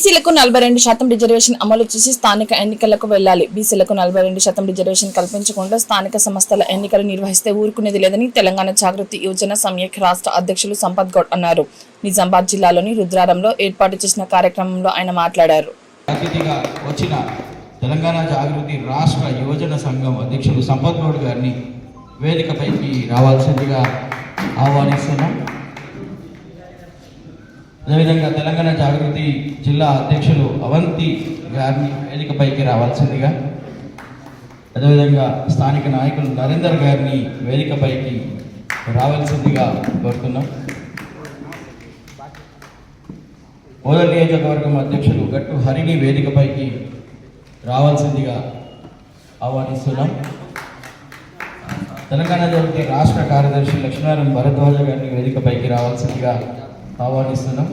బీసీలకు 42% రిజర్వేషన్ అమలు చేసి స్థానిక ఎన్నికలకు వెళ్లాలి. బీసీలకు 42% రిజర్వేషన్ కల్పించకుండా స్థానిక సంస్థల ఎన్నికలు నిర్వహిస్తే ఊరుకునేది లేదని తెలంగాణ జాగృతి యువజన సమైక్య రాష్ట్ర అధ్యక్షులు సంపత్ గౌడ్ అన్నారు. నిజామాబాద్ జిల్లాలోని రుద్రారంలో ఏర్పాటు చేసిన కార్యక్రమంలో ఆయన మాట్లాడారు. తెలంగాణ జాగృతి రాష్ట్ర యువజన సంఘం అధ్యక్షులు సంపత్ గౌడ్ గారిని వేదికపైకి రావాల్సిందిగా ఆహ్వానిస్తున్నాం. అదేవిధంగా తెలంగాణ జాగృతి జిల్లా అధ్యక్షులు అవంతి గారిని వేదికపైకి రావాల్సిందిగా, అదేవిధంగా స్థానిక నాయకులు నరేందర్ గారిని వేదికపైకి రావాల్సిందిగా కోరుతున్నాం. ఓదల్ నియోజకవర్గం అధ్యక్షులు గట్టు హరిని వేదికపైకి రావాల్సిందిగా ఆహ్వానిస్తున్నాం. తెలంగాణ జాగృతి రాష్ట్ర కార్యదర్శి లక్ష్మీనారాయణ భరద్వాజ గారిని వేదికపైకి రావాల్సిందిగా ఆహ్వానిస్తున్నాం.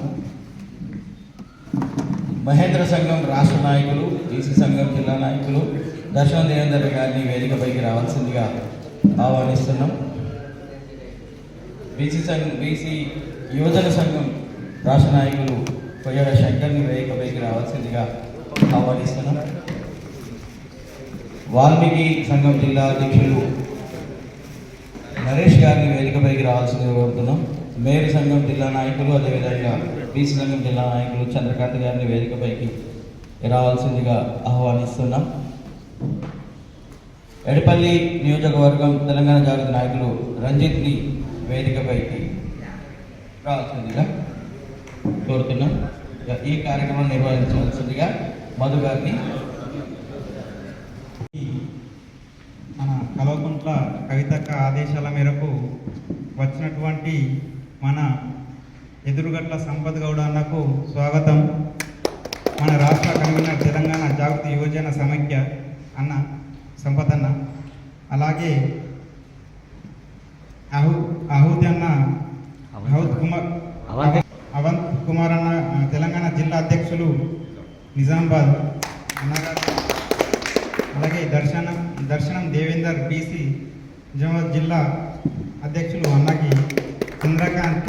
మహేంద్ర సంఘం రాష్ట్ర నాయకులు, బీసీ సంఘం జిల్లా నాయకులు దర్శన దేవేందర్ గారిని వేదికపైకి రావాల్సిందిగా ఆహ్వానిస్తున్నాం. బీసీ యువజన సంఘం రాష్ట్ర నాయకులు కొయ్యాడ శంకర్ని వేదికపైకి రావాల్సిందిగా ఆహ్వానిస్తున్నాం. వాల్మీకి సంఘం జిల్లా అధ్యక్షులు నరేష్ గారిని వేదికపైకి రావాల్సిందిగా కోరుతున్నాం. మేరీ సంఘం జిల్లా నాయకులు, అదేవిధంగా బీసీ సంఘం జిల్లా నాయకులు చంద్రకాంత్ గారిని వేదికపైకి రావాల్సిందిగా ఆహ్వానిస్తున్నాం. ఎడపల్లి నియోజకవర్గం తెలంగాణ జాగృతి నాయకులు రంజిత్ని వేదికపైకి రావాల్సిందిగా కోరుతున్నాం. ఈ కార్యక్రమం నిర్వహించవలసిందిగా మధు గారిని. మన కల్వకుంట్ల కవితక్క ఆదేశాల మేరకు వచ్చినటువంటి మన ఎదురుగట్ల సంపత్ గౌడ్ అన్నకు స్వాగతం. మన రాష్ట్ర కన్వీనర్ తెలంగాణ జాగృతి యువజన సమైక్య అన్న సంపత్ అన్న, అలాగే అవంత్ కుమార్ అన్న తెలంగాణ జిల్లా అధ్యక్షులు నిజామాబాద్ అన్నగారు, అలాగే దర్శనం దేవేందర్ బీసీ నిజామాబాద్ జిల్లా అధ్యక్షులు అన్నకి చంద్రకాంత్,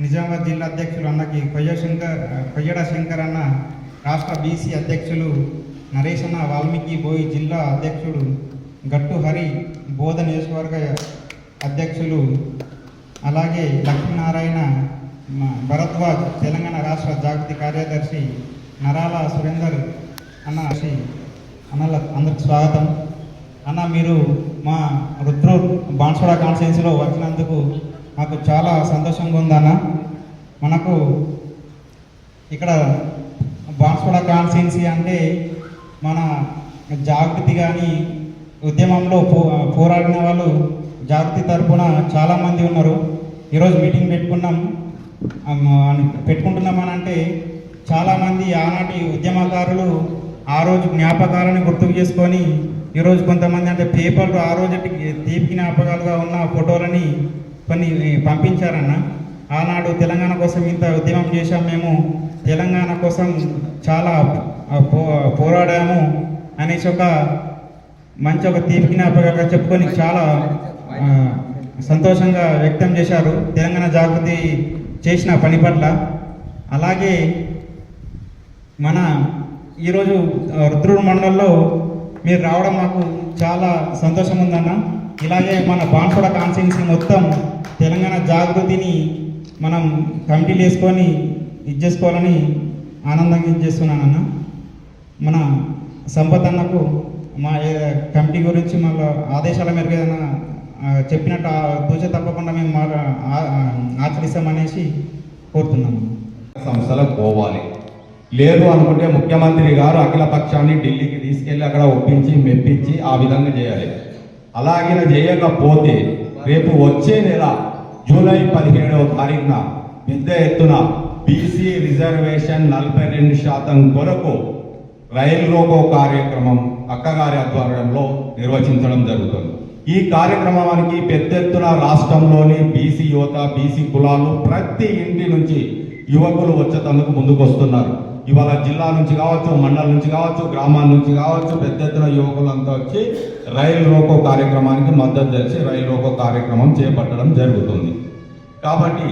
నిజామాబాద్ జిల్లా అధ్యక్షులు అన్నకి కొయ్యడ శంకర్ అన్న, రాష్ట్ర బీసీ అధ్యక్షులు నరేష్ అన్న, వాల్మీకి బోయి జిల్లా అధ్యక్షుడు గట్టు హరి, బోధ నియోజకవర్గ అధ్యక్షులు, అలాగే లక్ష్మీనారాయణ భరద్వాజ్ తెలంగాణ రాష్ట్ర జాగృతి కార్యదర్శి నరాల సురేందర్ అన్న అన్నల అందరికి స్వాగతం. అన్న, మీరు మా రుద్రూర్ బాన్స్వాడ కాన్స్టిట్యున్సీలో వచ్చినందుకు మాకు చాలా సంతోషంగా ఉందన్న. మనకు ఇక్కడ బాన్స్వాడ కాన్స్టిట్యున్సీ అంటే మన జాగృతి కానీ ఉద్యమంలో పోరాడిన వాళ్ళు జాగృతి తరఫున చాలామంది ఉన్నారు. ఈరోజు మీటింగ్ పెట్టుకుంటున్నామని అంటే చాలామంది ఆనాటి ఉద్యమకారులు ఆ రోజు జ్ఞాపకాలను గుర్తుకు చేసుకొని ఈరోజు కొంతమంది అంటే పేపర్లు ఆ రోజు తీపి జ్ఞాపకాలుగా ఉన్న ఫోటోలని కొన్ని పంపించారన్న. ఆనాడు తెలంగాణ కోసం ఇంత ఉద్యమం చేశాం, మేము తెలంగాణ కోసం చాలా పోరాడాము అనేసి ఒక తీపి జ్ఞాపకంగా చెప్పుకొని చాలా సంతోషంగా వ్యక్తం చేశారు తెలంగాణ జాగృతి చేసిన పని పట్ల. అలాగే మన ఈరోజు రుద్రూరు మండలంలో మీరు రావడం మాకు చాలా సంతోషం ఉందన్న. ఇలాగే మన బాన్స్వాడ కాన్స్టిట్యున్సీ మొత్తం తెలంగాణ జాగృతిని మనం కమిటీలు వేసుకొని చేసుకోవాలని ఆనందంగా చేస్తున్నానన్న. మన సంపత్ అన్నకు మా కమిటీ గురించి మళ్ళీ ఆదేశాల మేరకు ఏదైనా చెప్పినట్టు తూచ తప్పకుండా మేము ఆచరిస్తామనేసి కోరుతున్నాము. సంస్థలకు పోవాలి, లేదు అనుకుంటే ముఖ్యమంత్రి గారు అఖిల పక్షాన్ని ఢిల్లీకి తీసుకెళ్ళి అక్కడ ఒప్పించి మెప్పించి ఆ విధంగా చేయాలి. అలాగే చేయకపోతే రేపు వచ్చే నెల జూలై 17వ తారీఖున పెద్ద ఎత్తున బీసీ రిజర్వేషన్ 42% కొరకు రైలు రోకో కార్యక్రమం అక్కగారి ఆధ్వర్యంలో నిర్వహించడం జరుగుతుంది. ఈ కార్యక్రమానికి పెద్ద ఎత్తున రాష్ట్రంలోని బీసీ యువత, బీసీ కులాలు ప్రతి ఇంటి నుంచి యువకులు వచ్చేందుకు ముందుకు వస్తున్నారు. ఇవాళ జిల్లా నుంచి కావచ్చు, మండలం నుంచి కావచ్చు, గ్రామాల నుంచి కావచ్చు, పెద్ద ఎత్తున యువకులంతా వచ్చి రైలు రోకో కార్యక్రమానికి మద్దతు తెలిసి రైలు రోకో కార్యక్రమం చేపట్టడం జరుగుతుంది. కాబట్టి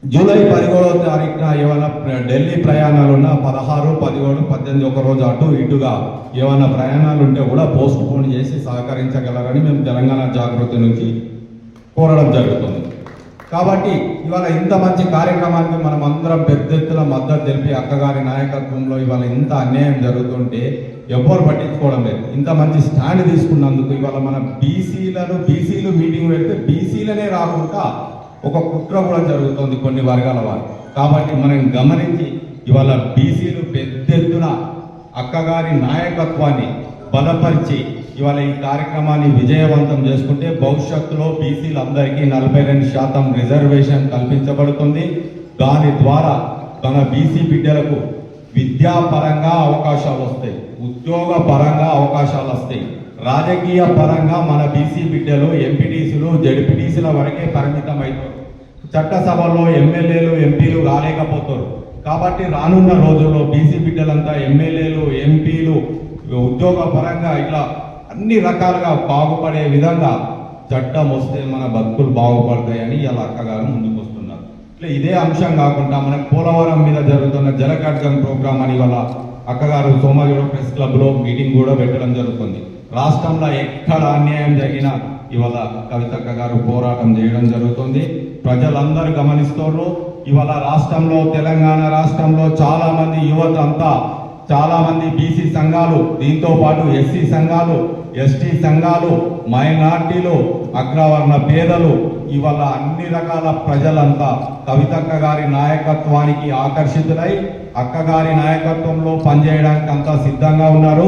జూలై 11వ తారీఖున ఏమైనా ఢిల్లీ ప్రయాణాలు ఉన్నా 16, 17, 18 ఒక రోజు అటు ఇటుగా ఏమైనా ప్రయాణాలు ఉంటే కూడా పోస్ట్ పోన్ చేసి సహకరించగలరని మేము తెలంగాణ జాగృతి నుంచి కోరడం జరుగుతుంది. కాబట్టి ఇవాళ ఇంత మంచి కార్యక్రమానికి మనం అందరం పెద్ద ఎత్తున మద్దతు తెలిపి అక్కగారి నాయకత్వంలో ఇవాళ ఇంత అన్యాయం జరుగుతుంటే ఎవ్వరు పట్టించుకోవడం లేదు. ఇంత మంచి స్టాండ్ తీసుకున్నందుకు ఇవాళ మన బీసీలు మీటింగ్ పెడితే బీసీలనే రాకుండా ఒక కుట్ర కూడా జరుగుతుంది కొన్ని వర్గాల వారు. కాబట్టి మనం గమనించి ఇవాళ బీసీలు పెద్ద ఎత్తున అక్కగారి నాయకత్వాన్ని బలపరిచి ఇవాళ ఈ కార్యక్రమాన్ని విజయవంతం చేసుకుంటే భవిష్యత్తులో బీసీలందరికీ 42% రిజర్వేషన్ కల్పించబడుతుంది. దాని ద్వారా మన బీసీ బిడ్డలకు విద్యాపరంగా అవకాశాలు వస్తాయి, ఉద్యోగ పరంగా అవకాశాలు వస్తాయి, రాజకీయ పరంగా మన బీసీ బిడ్డలు ఎంపీటీసీలు జడ్పీటీసీల వరకే పరిమితం అవుతారు. చట్టసభలో ఎమ్మెల్యేలు ఎంపీలు రాలేకపోతారు. కాబట్టి రానున్న రోజుల్లో బీసీ బిడ్డలంతా ఎమ్మెల్యేలు ఎంపీలు ఉద్యోగ పరంగా ఇట్లా అన్ని రకాలుగా బాగుపడే విధంగా చట్టం వస్తే మన బతుకులు బాగుపడతాయని ఇలా అక్కగారు ముందుకు వస్తున్నారు. ఇట్లా ఇదే అంశం కాకుండా మనకు పోలవరం మీద జరుగుతున్న జలకడ్గం ప్రోగ్రామ్ అని వాళ్ళ అక్కగారు సోమాజిగూడ ప్రెస్ క్లబ్లో మీటింగ్ కూడా పెట్టడం జరుగుతుంది. రాష్ట్రంలో ఎక్కడ అన్యాయం జరిగినా ఇవాళ కవితక్క గారు పోరాటం చేయడం జరుగుతుంది. ప్రజలందరూ గమనిస్తున్నారు. ఇవాళ రాష్ట్రంలో తెలంగాణ రాష్ట్రంలో చాలా మంది యువత అంతా చాలా మంది బీసీ సంఘాలు, దీంతో పాటు ఎస్సీ సంఘాలు, ఎస్టీ సంఘాలు, మైనార్టీలు, అగ్రవర్ణ పేదలు ఇవాళ అన్ని రకాల ప్రజలంతా కవితక్క గారి నాయకత్వానికి ఆకర్షితులై అక్కగారి నాయకత్వంలో పనిచేయడానికి అంతా సిద్ధంగా ఉన్నారు.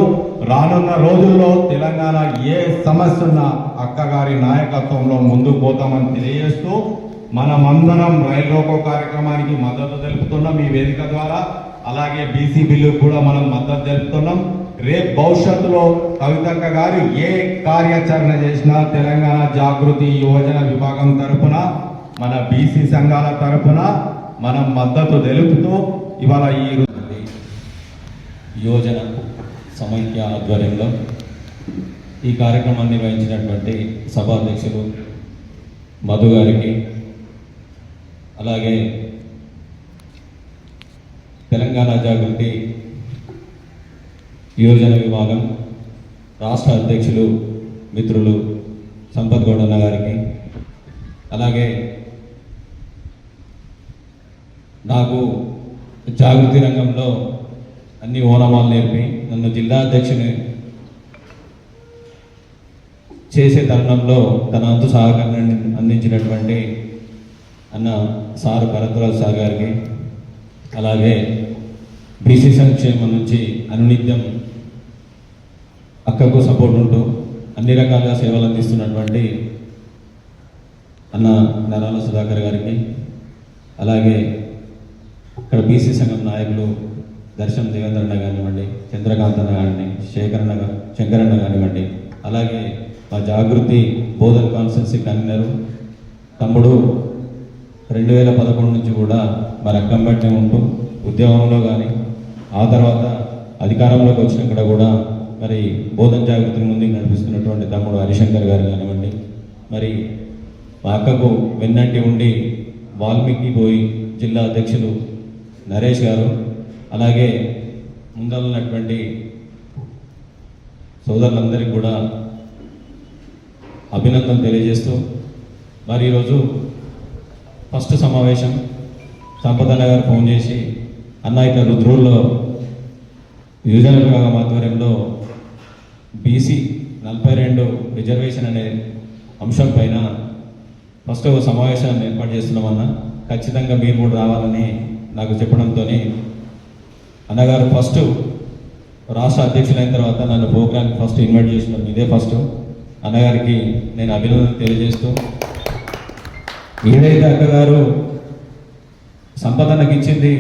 రానున్న రోజుల్లో తెలంగాణ ఏ సమస్య ఉన్నా అక్కగారి నాయకత్వంలో ముందుకు పోతామని తెలియజేస్తూ మనమందరం రైలు రోకో కార్యక్రమానికి మద్దతు తెలుపుతున్నాం ఈ వేదిక ద్వారా. అలాగే బీసీ బిల్లుకు కూడా మనం మద్దతు తెలుపుతున్నాం. రేపు భవిష్యత్తులో కవితక్క గారు ఏ కార్యాచరణ చేసినా తెలంగాణ జాగృతి యువజన విభాగం తరపున మన బీసీ సంఘాల తరపున మనం మద్దతు తెలుపుతూ ఇవాళ ఈ యువజన సమైక్య ఆధ్వర్యంలో ఈ కార్యక్రమాన్ని నిర్వహించినటువంటి సభాధ్యక్షులు మధు గారికి, అలాగే తెలంగాణ జాగృతి యువజన విభాగం రాష్ట్ర అధ్యక్షులు మిత్రులు సంపత్ గౌడన్న గారికి, అలాగే నాకు జాగృతి రంగంలో అన్ని ఓనమాలు నేర్పి నన్ను జిల్లా అధ్యక్షుని చేసే తరుణంలో తన అంతు సహకారాన్ని అందించినటువంటి అన్న సార్ భరద్వాజ్ సార్ గారికి, అలాగే బీసీ సంక్షేమం నుంచి అనునిత్యం అక్కకు సపోర్ట్ ఉంటూ అన్ని రకాలుగా సేవలు అందిస్తున్నటువంటి అన్న నరాల సుధాకర్ గారికి, అలాగే ఇక్కడ బీసీ సంఘం నాయకులు దర్శనం దేవేంద్రన్న కానివ్వండి, చంద్రకాంత్ అన్న కానివ్వండి, శంకరన్న కానివ్వండి, అలాగే మా జాగృతి బోధన్ కాన్స్టిట్యున్సీ కన్వీనరు తమ్ముడు 2011 నుంచి కూడా మరి అక్కంబట్టే ఉంటూ ఉద్యోగంలో కానీ ఆ తర్వాత అధికారంలోకి వచ్చినాక కూడా మరి బోధన్ జాగృతిని ముందుకు నడిపిస్తున్నటువంటి తమ్ముడు హరిశంకర్ గారు కానివ్వండి, మరి మా అక్కకు వెన్నంటి ఉండి వాల్మీకి పోయి జిల్లా అధ్యక్షులు నరేష్ గారు, అలాగే ముందలున్నటువంటి సోదరులందరికీ కూడా అభినందనలు తెలియజేస్తూ మరి ఈరోజు ఫస్ట్ సమావేశం సంపదన్న గారు ఫోన్ చేసి అన్న ఇట్లా రుద్రూరులో యువజన విభాగం ఆధ్వర్యంలో బీసీ 42 రిజర్వేషన్ అనే అంశం పైన ఫస్ట్ ఒక సమావేశాన్ని ఏర్పాటు చేస్తున్నామన్నా, ఖచ్చితంగా మీరు కూడా రావాలని నాకు చెప్పడంతో అన్నగారు ఫస్ట్ రాష్ట్ర అధ్యక్షులైన తర్వాత నన్ను ప్రోగ్రామ్కి ఫస్ట్ ఇన్వైట్ చేసినాం. ఇదే ఫస్ట్ అన్నగారికి నేను అభినందనలు తెలియజేస్తూ, ఏదైతే అక్కగారు సంపదనకి ఇచ్చింది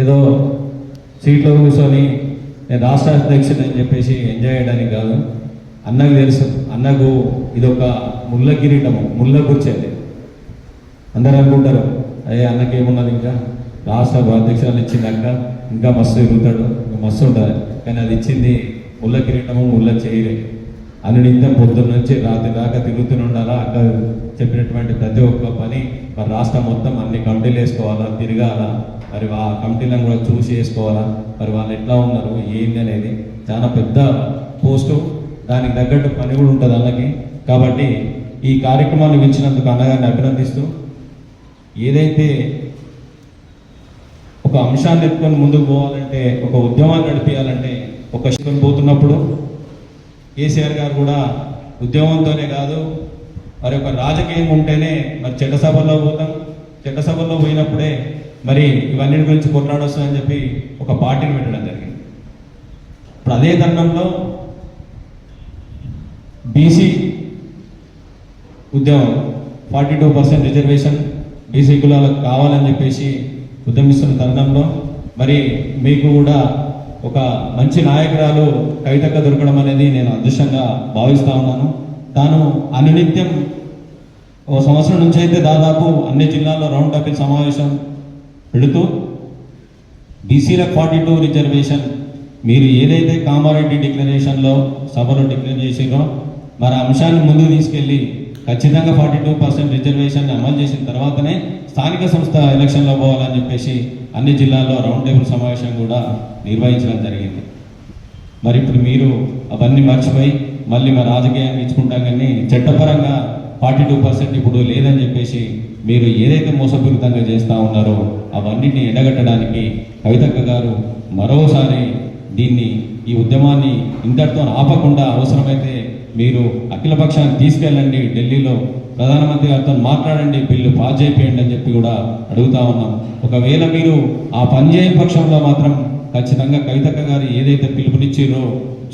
ఏదో సీట్లో కూర్చొని నేను రాష్ట్ర అధ్యక్షుడు అని చెప్పేసి ఎంజాయ్ చేయడానికి కాదు. అన్నకు తెలుసు, అన్నకు ఇదొక ముళ్ళ కిరీటము, ముళ్ళ కూర్చేది. అందరూ అనుకుంటారు అయ్యే అన్నకి ఏమున్నది, ఇంకా రాష్ట్ర అధ్యక్షురాలు ఇచ్చిందాక ఇంకా మస్తు ఎరుగుతాడు, మస్తు ఉంటుంది. కానీ అది ఇచ్చింది ముళ్ళ కిరీటము, ముళ్ళ చేయలే. అనునిత్యం పొద్దున్న నుంచి రాత్రి దాకా తిరుగుతూనే ఉండాలా. అక్కడ చెప్పినటువంటి ప్రతి ఒక్క పని మరి రాష్ట్రం మొత్తం అన్ని కమిటీలు వేసుకోవాలా, తిరగాల, మరి ఆ కమిటీలను కూడా చూసి వేసుకోవాలా, మరి వాళ్ళు ఎట్లా ఉన్నారు ఏంది అనేది చాలా పెద్ద పోస్టు. దానికి తగ్గట్టు పని కూడా ఉంటుంది అన్నకి. కాబట్టి ఈ కార్యక్రమాన్ని పెంచినందుకు అన్నగారిని అభినందిస్తూ, ఏదైతే ఒక అంశాన్ని ఎత్తుకొని ముందుకు పోవాలంటే, ఒక ఉద్యమాన్ని నడిపించాలంటే, ఒక శిక్షణ పోతున్నప్పుడు కేసీఆర్ గారు కూడా ఉద్యమంతోనే కాదు, మరి ఒక రాజకీయం ఉంటేనే మరి చట్టసభల్లో పోతాం. చట్టసభల్లో పోయినప్పుడే మరి ఇవన్నీ గురించి కొట్లాడొస్తుందని చెప్పి ఒక పార్టీని పెట్టడం జరిగింది. ఇప్పుడు అదే తరుణంలో బీసీ ఉద్యమం 42% రిజర్వేషన్ బీసీ కులాలకు కావాలని చెప్పేసి ఉద్యమిస్తున్న తరుణంలో మరి మీకు కూడా ఒక మంచి నాయకురాలు కవితక్క దొరకడం అనేది నేను అదృష్టంగా భావిస్తా ఉన్నాను. తాను అనునిత్యం ఓ సంవత్సరం నుంచి అయితే దాదాపు అన్ని జిల్లాల్లో రౌండ్ టేబుల్ సమావేశం పెడుతూ బీసీలకు 42 రిజర్వేషన్ మీరు ఏదైతే కామారెడ్డి డిక్లరేషన్లో సభలో డిక్లేర్ చేసిరో మరి అంశాన్ని ముందుకు తీసుకెళ్ళి ఖచ్చితంగా 42% రిజర్వేషన్ అమలు చేసిన తర్వాతనే స్థానిక సంస్థ ఎలక్షన్లో పోవాలని చెప్పేసి అన్ని జిల్లాల్లో రౌండ్ టేబుల్ సమావేశం కూడా నిర్వహించడం జరిగింది. మరి ఇప్పుడు మీరు అవన్నీ మర్చిపోయి మళ్ళీ మా రాజకీయాన్ని ఇచ్చుకుంటాం, కానీ చట్టపరంగా 42% ఇప్పుడు లేదని చెప్పేసి మీరు ఏదైతే మోసపూరితంగా చేస్తూ ఉన్నారో అవన్నిటిని ఎండగట్టడానికి కవితక్క గారు మరోసారి ఈ ఉద్యమాన్ని ఇంతటితో ఆపకుండా అవసరమైతే మీరు అఖిలపక్షాన్ని తీసుకెళ్ళండి, ఢిల్లీలో ప్రధానమంత్రి గారితో మాట్లాడండి, బిల్లు పాస్ చేయండి అని చెప్పి కూడా అడుగుతా ఉన్నాం. ఒకవేళ మీరు ఆ పని చేయని పక్షంలో మాత్రం ఖచ్చితంగా కవితక్క గారు ఏదైతే పిలుపునిచ్చిరో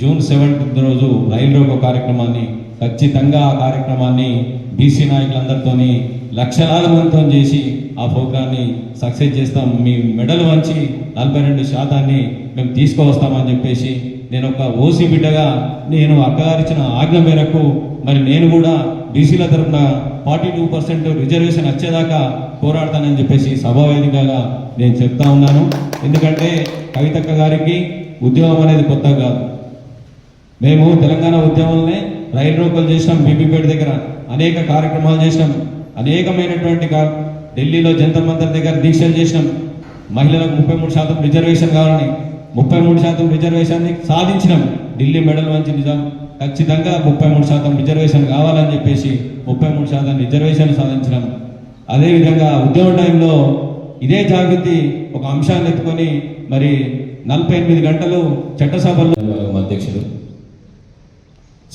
జూన్ 7th రోజు రైలు రోకో కార్యక్రమాన్ని ఖచ్చితంగా ఆ కార్యక్రమాన్ని బీసీ నాయకులందరితోని లక్షలాది మందితో చేసి ఆ ప్రోగ్రాన్ని సక్సెస్ చేస్తాం. మీ మెడలు వంచి 42% మేము తీసుకువస్తామని చెప్పేసి నేను ఒక ఓసీ బిడ్డగా నేను అక్కగారిచ్చిన ఆజ్ఞ మేరకు మరి నేను కూడా బీసీల తరఫున 42% రిజర్వేషన్ వచ్చేదాకా పోరాడతానని చెప్పేసి సభావేదికగా నేను చెప్తా ఉన్నాను. ఎందుకంటే కవితక్క గారికి ఉద్యమం అనేది కొత్త కాదు. మేము తెలంగాణ ఉద్యమంలోనే రైలు రోకలు చేసినాం, బీబీపేట దగ్గర అనేక కార్యక్రమాలు చేసినాం, అనేకమైనటువంటి ఢిల్లీలో జంతర్ మంతర్ దగ్గర దీక్షలు చేసినాం. మహిళలకు 33% రిజర్వేషన్ కావాలని 33% రిజర్వేషన్ని సాధించినాం. ఢిల్లీ మెడల్ వంచి నిజాం ఖచ్చితంగా 33% రిజర్వేషన్ కావాలని చెప్పేసి 33% రిజర్వేషన్ సాధించినాం. అదేవిధంగా ఉద్యమ టైంలో ఇదే జాగృతి ఒక అంశాన్ని ఎత్తుకొని మరి 48 గంటలు చట్టసభలో అధ్యక్షుడు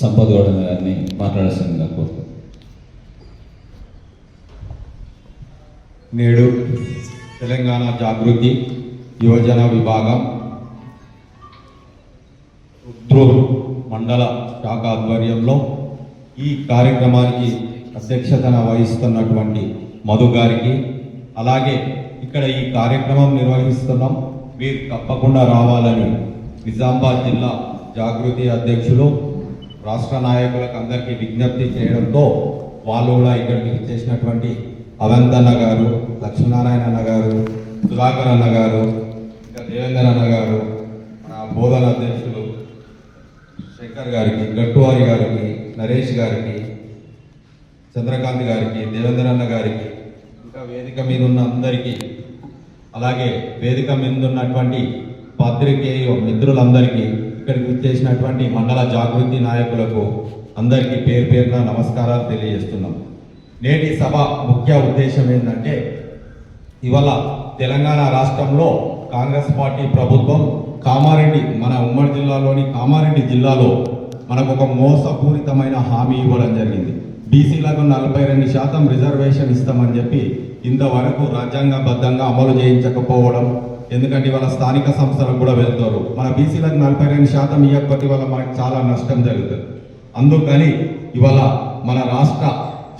సంపత్ గౌడ గారిని మాట్లాడాల్సిందిగా కోరుతున్నాను. నేడు తెలంగాణ జాగృతి యువజన విభాగం ఉద్రూర్ మండల శాఖ ఆధ్వర్యంలో ఈ కార్యక్రమానికి అధ్యక్షతన వహిస్తున్నటువంటి మధు గారికి, అలాగే ఇక్కడ ఈ కార్యక్రమం నిర్వహిస్తున్నాం, మీరు తప్పకుండా రావాలని నిజామాబాద్ జిల్లా జాగృతి అధ్యక్షులు రాష్ట్ర నాయకులకు అందరికీ విజ్ఞప్తి చేయడంతో వాళ్ళు కూడా ఇక్కడికి చేసినటువంటి అవంతన్న గారు, లక్ష్మీనారాయణ అన్న గారు, సుధాకర్ అన్న గారు, ఇంకా దేవేందర్ అన్న గారు, మన బోధన అధ్యక్షులు శంకర్ గారికి, గట్టువారి గారికి, నరేష్ గారికి, చంద్రకాంత్ గారికి, దేవేందర్ అన్న గారికి, ఇంకా వేదిక మీద ఉన్న అందరికీ, అలాగే వేదిక మీద ఉన్నటువంటి పాత్రికేయ మిత్రులందరికీ, ఇక్కడికి వచ్చేసినటువంటి మండల జాగృతి నాయకులకు అందరికీ పేరు పేరున నమస్కారాలు తెలియజేస్తున్నాం. నేటి సభ ముఖ్య ఉద్దేశం ఏంటంటే, ఇవాళ తెలంగాణ రాష్ట్రంలో కాంగ్రెస్ పార్టీ ప్రభుత్వం కామారెడ్డి, మన ఉమ్మడి జిల్లాలోని కామారెడ్డి జిల్లాలో మనకు ఒక మోసపూరితమైన హామీ ఇవ్వడం జరిగింది. బీసీలకు 42% రిజర్వేషన్ ఇస్తామని చెప్పి ఇంతవరకు రాజ్యాంగబద్ధంగా అమలు చేయించకపోవడం, ఎందుకంటే ఇవాళ స్థానిక సంస్థలకు కూడా వెళ్తారు. మన బీసీలకు 42% ఇవ్వకపోతే ఇవాళ మనకు చాలా నష్టం జరుగుతుంది. అందుకని ఇవాళ మన రాష్ట్ర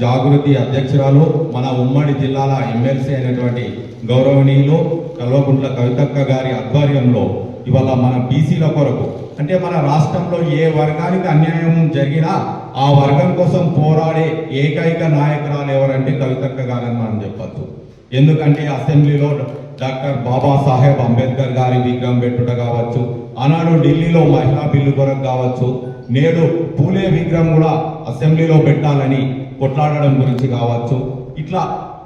జాగృతి అధ్యక్షురాలు, మన ఉమ్మడి జిల్లాల ఎమ్మెల్సీ అయినటువంటి గౌరవనీయులు కల్వకుంట్ల కవితక్క గారి ఆధ్వర్యంలో ఇవాళ మన బీసీల కొరకు, అంటే మన రాష్ట్రంలో ఏ వర్గానికి అన్యాయం జరిగినా ఆ వర్గం కోసం పోరాడే ఏకైక నాయకురాలు ఎవరంటే కవితక్క గారని మనం చెప్పచ్చు. ఎందుకంటే అసెంబ్లీలో డాక్టర్ బాబాసాహెబ్ అంబేద్కర్ గారి విగ్రహం పెట్టుట కావచ్చు, ఆనాడు ఢిల్లీలో మహిళా బిల్లు కొరకు కావచ్చు, నేడు పూలే విగ్రహం కూడా అసెంబ్లీలో పెట్టాలని కొట్లాడడం గురించి కావచ్చు, ఇట్లా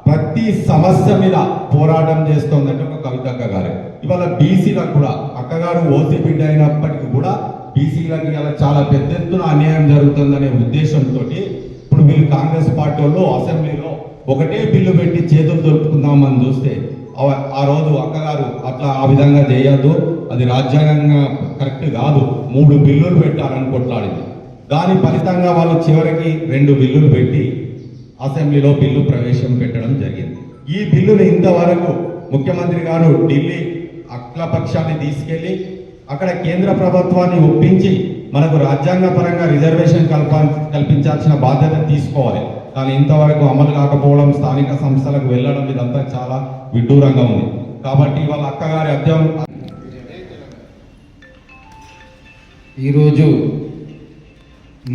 ప్రతి సమస్య మీద పోరాటం చేస్తోందంటే ఒక కవితక్క గారు. ఇవాళ బీసీలకు కూడా అక్కగారు ఓసీ బిడ్డ అయినప్పటికీ కూడా బీసీలకి ఇలా చాలా పెద్ద ఎత్తున అన్యాయం జరుగుతుందనే ఉద్దేశంతో ఇప్పుడు వీళ్ళు కాంగ్రెస్ పార్టీ వాళ్ళు అసెంబ్లీలో ఒకటే బిల్లు పెట్టి చేతులు దొరుకుతుందామని చూస్తే ఆ రోజు అక్కగారు అట్లా ఆ విధంగా చేయొద్దు, అది రాజ్యాంగంగా కరెక్ట్ కాదు, 3 బిల్లులు పెట్టాలని కొట్లాడింది. దాని ఫలితంగా వాళ్ళు చివరికి 2 బిల్లులు పెట్టి అసెంబ్లీలో బిల్లు ప్రవేశం పెట్టడం జరిగింది. ఈ బిల్లును ఇంతవరకు ముఖ్యమంత్రి గారు ఢిల్లీ అఖిలపక్షాన్ని తీసుకెళ్లి అక్కడ కేంద్ర ప్రభుత్వాన్ని ఒప్పించి మనకు రాజ్యాంగపరంగా రిజర్వేషన్ కల్పించాల్సిన బాధ్యత తీసుకోవాలి. కానీ ఇంతవరకు అమలు కాకపోవడం, స్థానిక సంస్థలకు వెళ్ళడం, ఇదంతా చాలా విడ్డూరంగా ఉంది. కాబట్టి వాళ్ళ అక్కగారి అధ్యయనం ఈరోజు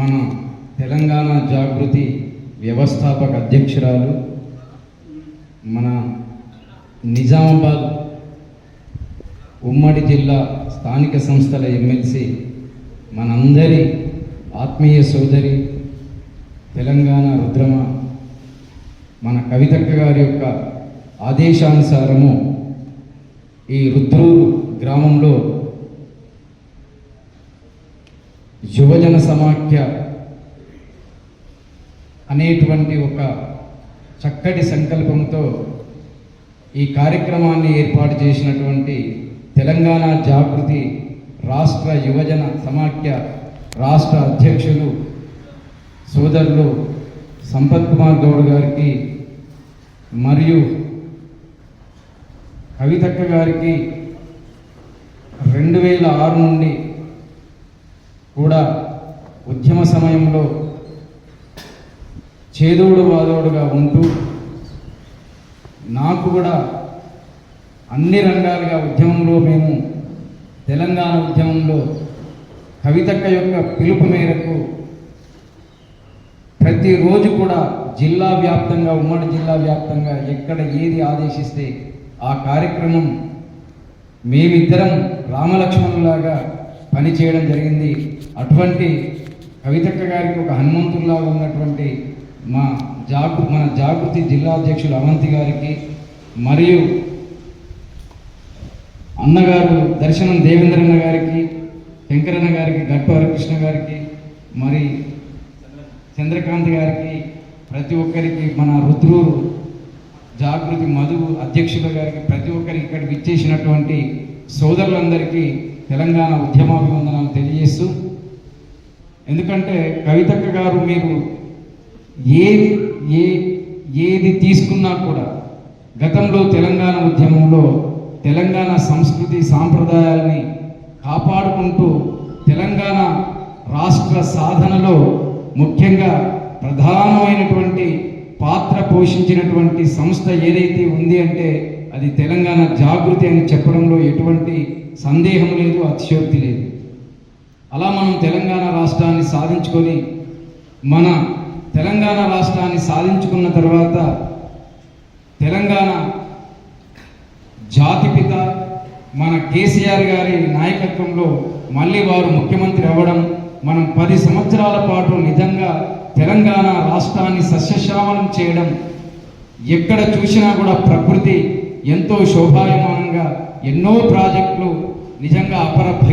మన తెలంగాణ జాగృతి వ్యవస్థాపక అధ్యక్షురాలు, మన నిజామాబాద్ ఉమ్మడి జిల్లా స్థానిక సంస్థల ఎమ్మెల్సీ, మనందరి ఆత్మీయ సోదరి, తెలంగాణ రుద్రమ, మన కవితక్క గారి యొక్క ఆదేశానుసారము ఈ రుద్రూరు గ్రామంలో యువజన సమాఖ్య అనేటువంటి ఒక చక్కటి సంకల్పంతో ఈ కార్యక్రమాన్ని ఏర్పాటు చేసినటువంటి తెలంగాణ జాగృతి రాష్ట్ర యువజన సమాఖ్య రాష్ట్ర అధ్యక్షులు సోదరులు సంపత్ కుమార్ గౌడ్ గారికి మరియు కవితక్క గారికి 2006 నుండి కూడా ఉద్యమ సమయంలో చేదోడు వాదోడుగా ఉంటూ నాకు కూడా అన్ని రంగాలుగా ఉద్యమంలో మేము తెలంగాణ ఉద్యమంలో కవితక్క యొక్క పిలుపు మేరకు ప్రతిరోజు కూడా జిల్లా వ్యాప్తంగా, ఉమ్మడి జిల్లా వ్యాప్తంగా ఎక్కడ ఏది ఆదేశిస్తే ఆ కార్యక్రమం మేమిద్దరం రామలక్ష్మణులాగా పనిచేయడం జరిగింది. అటువంటి కవితక్క గారికి ఒక హనుమంతుల్లాగా ఉన్నటువంటి మన జాగృతి జిల్లా అధ్యక్షులు అవంతి గారికి, మరియు అన్నగారు దర్శనం దేవేంద్రన్న గారికి, శంకరన్న గారికి, గట్టు హరికృష్ణ గారికి, మరి చంద్రకాంత్ గారికి, ప్రతి ఒక్కరికి, మన రుద్రూరు జాగృతి మధు అధ్యక్షుల గారికి, ప్రతి ఒక్కరికి ఇక్కడికి ఇచ్చేసినటువంటి సోదరులందరికీ తెలంగాణ ఉద్యమాభివందనాలు తెలియజేస్తూ, ఎందుకంటే కవితక్క గారు మీరు ఏది తీసుకున్నా కూడా గతంలో తెలంగాణ ఉద్యమంలో తెలంగాణ సంస్కృతి సాంప్రదాయాల్ని కాపాడుకుంటూ తెలంగాణ రాష్ట్ర సాధనలో ముఖ్యంగా ప్రధానమైనటువంటి పాత్ర పోషించినటువంటి సంస్థ ఏదైతే ఉంది అంటే అది తెలంగాణ జాగృతి అని చెప్పడంలో ఎటువంటి సందేహం లేదు, అతిశయోక్తి లేదు. అలా మనం తెలంగాణ రాష్ట్రాన్ని సాధించుకొని మన తెలంగాణ రాష్ట్రాన్ని సాధించుకున్న తర్వాత తెలంగాణ జాతిపిత మన కేసీఆర్ గారి నాయకత్వంలో మళ్ళీ వారు ముఖ్యమంత్రి అవ్వడం, మనం 10 సంవత్సరాల పాటు నిజంగా తెలంగాణ రాష్ట్రాన్ని సస్యశ్యామలం చేయడం, ఎక్కడ చూసినా కూడా ప్రకృతి ఎంతో శోభాయమానంగా ఎన్నో ప్రాజెక్టులు నిజంగా అపర